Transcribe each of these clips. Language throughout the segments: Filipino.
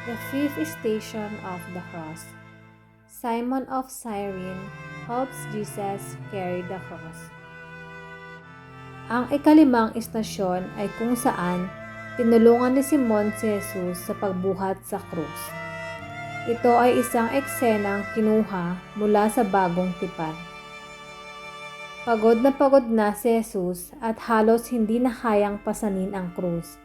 The fifth station of the cross. Simon of Cyrene helps Jesus carry the cross. Ang ikalimang istasyon ay kung saan tinulungan ni Simon si Jesus sa pagbuhat sa krus. Ito ay isang eksenang kinuha mula sa Bagong Tipan. Pagod na si Jesus at halos hindi na kayang pasanin ang krus.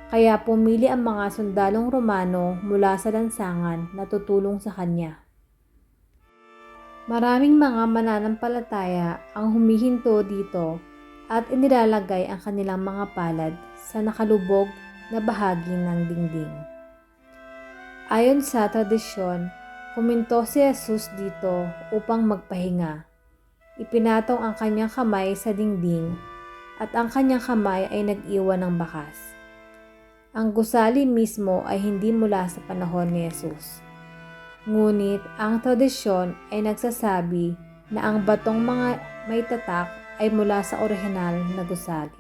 Kaya pumili ang mga sundalong Romano mula sa lansangan na tutulong sa kanya. Maraming mga mananampalataya ang humihinto dito at inilalagay ang kanilang mga palad sa nakalubog na bahagi ng dingding. Ayon sa tradisyon, huminto si Jesus dito upang magpahinga. Ipinatong ang kanyang kamay sa dingding at ang kanyang kamay ay nag-iwan ng bakas. Ang gusali mismo ay hindi mula sa panahon ni Jesus. Ngunit ang tradisyon ay nagsasabi na ang batong mga may tatak ay mula sa orihinal na gusali.